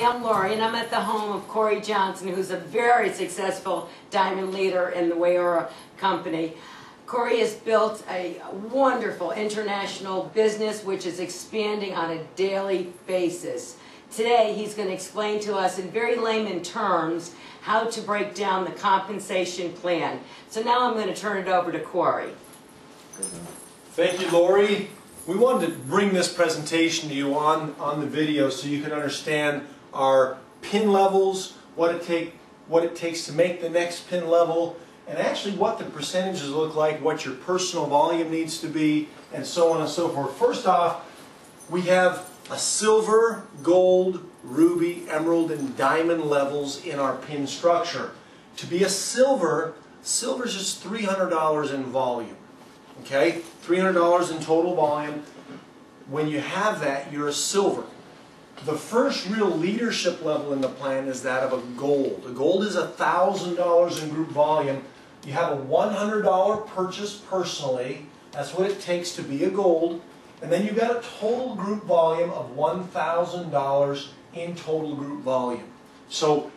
Hi, I'm Lori, and I'm at the home of Korey Johnson, who's a very successful diamond leader in the Waiora company. Korey has built a wonderful international business which is expanding on a daily basis. Today, he's going to explain to us in very layman terms how to break down the compensation plan. So now I'm going to turn it over to Korey. Thank you, Lori. We wanted to bring this presentation to you on the video so you can understand our pin levels, what it takes to make the next pin level, and actually what the percentages look like, what your personal volume needs to be, and so on and so forth. First off, we have a silver, gold, ruby, emerald, and diamond levels in our pin structure. To be a silver is just $300 in volume. Okay, $300 in total volume. When you have that, you're a silver. The first real leadership level in the plan is that of a gold. A gold is $1,000 in group volume. You have a $100 purchase personally. That's what it takes to be a gold. And then you've got a total group volume of $1,000 in total group volume. So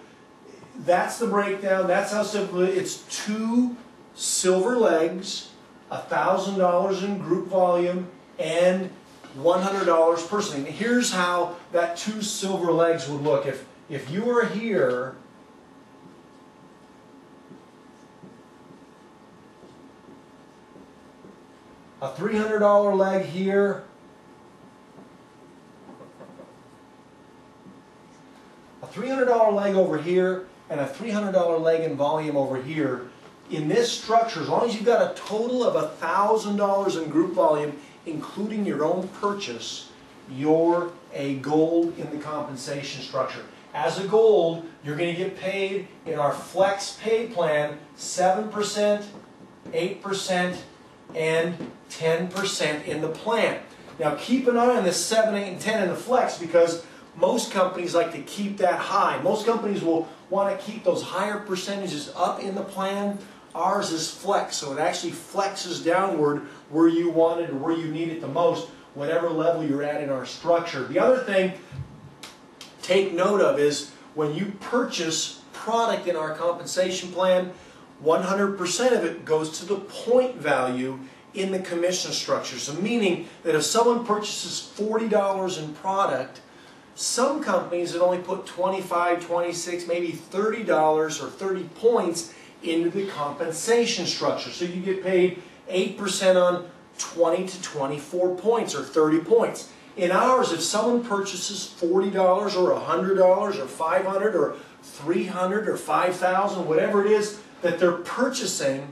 that's the breakdown. That's how simple it is. It's two silver legs, $1,000 in group volume, and $100 personally. And here's how that two silver legs would look. If you were here, a $300 leg here, a $300 leg over here, and a $300 leg in volume over here. In this structure, as long as you've got a total of $1,000 in group volume, including your own purchase, you're a gold in the compensation structure. As a gold, you're going to get paid in our flex pay plan 7%, 8%, and 10% in the plan. Now keep an eye on this 7, 8, and 10 in the flex, because most companies like to keep that high. Most companies will want to keep those higher percentages up in the plan. Ours is flex, so it actually flexes downward where you want it or where you need it the most, whatever level you're at in our structure. The other thing take note of is when you purchase product in our compensation plan, 100% of it goes to the point value in the commission structure. So meaning that if someone purchases $40 in product, some companies that only put $25, $26, maybe $30 or 30 points into the compensation structure. So you get paid 8% on 20 to 24 points or 30 points. In ours, if someone purchases $40 or $100 or $500 or $300 or $5,000, whatever it is that they're purchasing,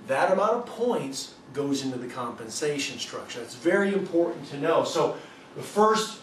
that amount of points goes into the compensation structure. That's very important to know. So the first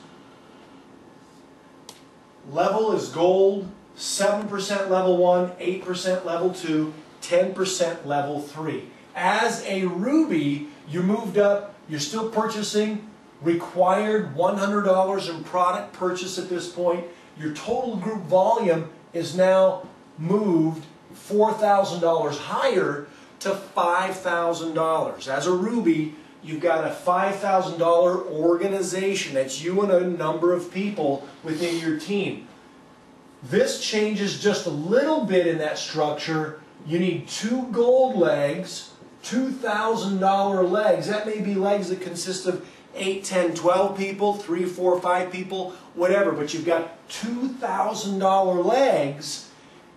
level is gold, 7% level 1, 8% level 2, 10% level 3. As a ruby, you moved up, you're still purchasing required $100 in product purchase at this point. Your total group volume is now moved $4,000 higher to $5,000. As a ruby, you've got a $5,000 organization. That's you and a number of people within your team. This changes just a little bit in that structure. You need two gold legs, $2,000 legs. That may be legs that consist of 8, 10, 12 people, 3, 4, 5 people, whatever. But you've got $2,000 legs.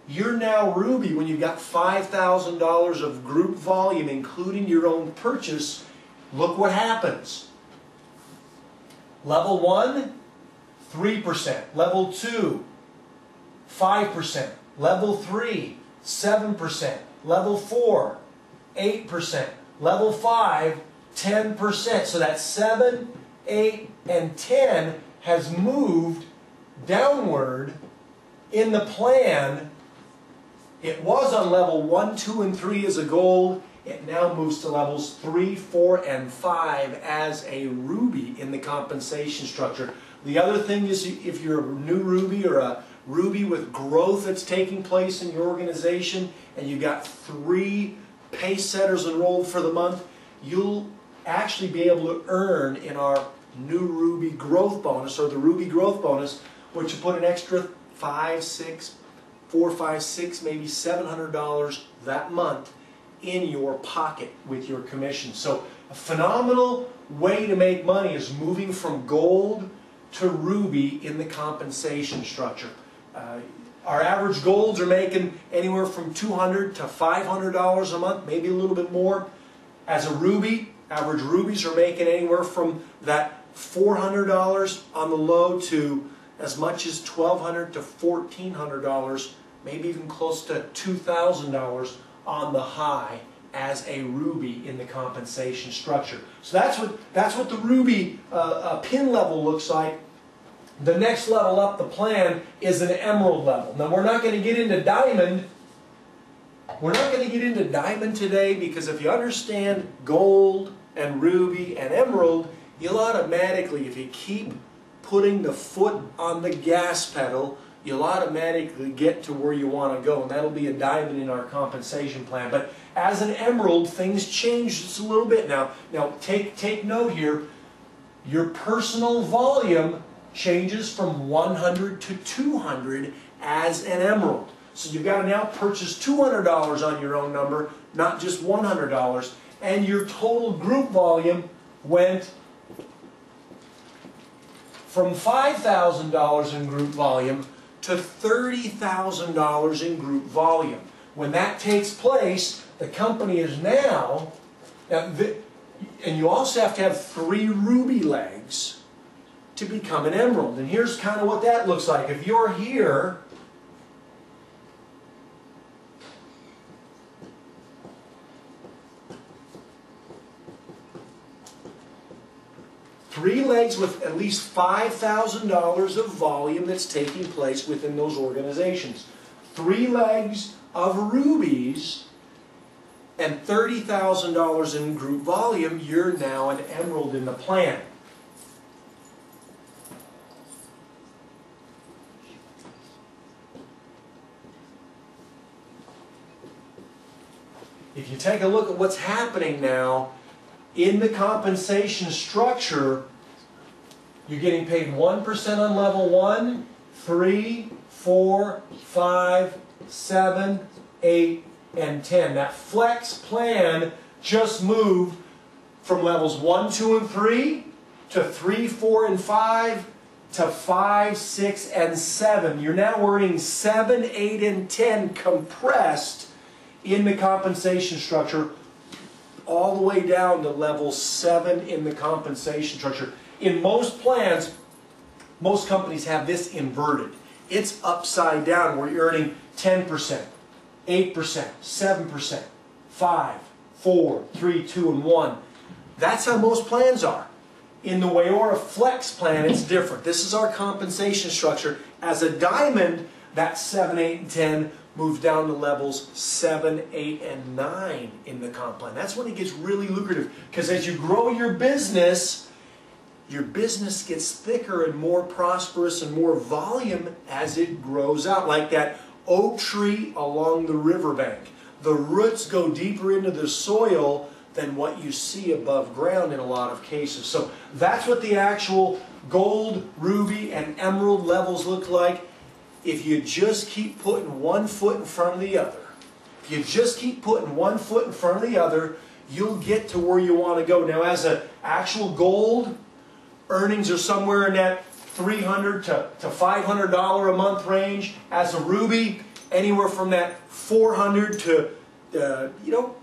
You're now ruby when you've got $5,000 of group volume, including your own purchase. Look what happens. Level 1, 3%. Level 2, 5%. Level 3, 7%. Level 4, 8%. Level 5, 10%. So that 7, 8, and 10 has moved downward in the plan. It was on level 1, 2, and 3 as a gold. It now moves to levels 3, 4, and 5 as a ruby in the compensation structure. The other thing is, if you're a new ruby or a ruby with growth that's taking place in your organization and you've got 3 pace setters enrolled for the month, you'll actually be able to earn in our new ruby growth bonus, or the ruby growth bonus, but you put an extra $4, $5, $6, maybe $700 that month in your pocket with your commission. So a phenomenal way to make money is moving from gold to ruby in the compensation structure. Our average golds are making anywhere from $200 to $500 a month, maybe a little bit more. As a ruby, average rubies are making anywhere from that $400 on the low to as much as $1,200 to $1,400, maybe even close to $2,000 on the high as a ruby in the compensation structure. So that's what the ruby pin level looks like. The next level up the plan is an emerald level. Now we're not going to get into diamond. We're not going to get into diamond today because if you understand gold and ruby and emerald, you'll automatically, if you keep putting the foot on the gas pedal, you'll automatically get to where you want to go, and that'll be a diamond in our compensation plan. But as an emerald, things change just a little bit now. Now take note here, your personal volume changes from 100 to 200 as an emerald. So you've got to now purchase $200 on your own number, not just $100, and your total group volume went from $5,000 in group volume to $30,000 in group volume. When that takes place, the company is now and you also have to have 3 ruby legs to become an emerald. And here's kind of what that looks like. If you're here, three legs with at least $5,000 of volume that's taking place within those organizations. 3 legs of rubies and $30,000 in group volume, you're now an emerald in the plan. If you take a look at what's happening now in the compensation structure, you're getting paid 1% on level 1, 3, 4, 5, 7, 8, and 10. That flex plan just moved from levels 1, 2, and 3 to 3, 4, and 5 to 5, 6, and 7. You're now earning 7, 8, and 10 compressed in the compensation structure all the way down to level 7 in the compensation structure. In most plans, most companies have this inverted. It's upside down where you're earning 10%, 8%, 7%, 5, 4, 3, 2, and 1. That's how most plans are. In the Waiora Flex plan, it's different. This is our compensation structure. As a diamond, that 7, 8, and 10 moves down to levels 7, 8, and 9 in the comp plan. That's when it gets really lucrative, because as you grow your business gets thicker and more prosperous and more volume as it grows out, like that oak tree along the riverbank. The roots go deeper into the soil than what you see above ground in a lot of cases. So that's what the actual gold, ruby, and emerald levels look like. If you just keep putting one foot in front of the other, if you just keep putting one foot in front of the other, you'll get to where you want to go. Now, as an actual gold, earnings are somewhere in that $300 to $500 a month range. As a ruby, anywhere from that $400 to $1,100,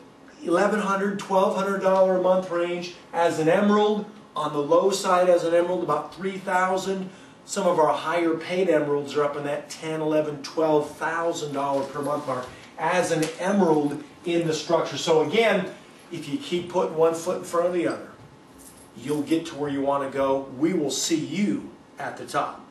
$1,200 a month range. As an emerald, on the low side, as an emerald, about $3,000. Some of our higher paid emeralds are up in that $10,000, $11,000, $12,000 per month mark as an emerald in the structure. So again, if you keep putting one foot in front of the other, you'll get to where you want to go. We will see you at the top.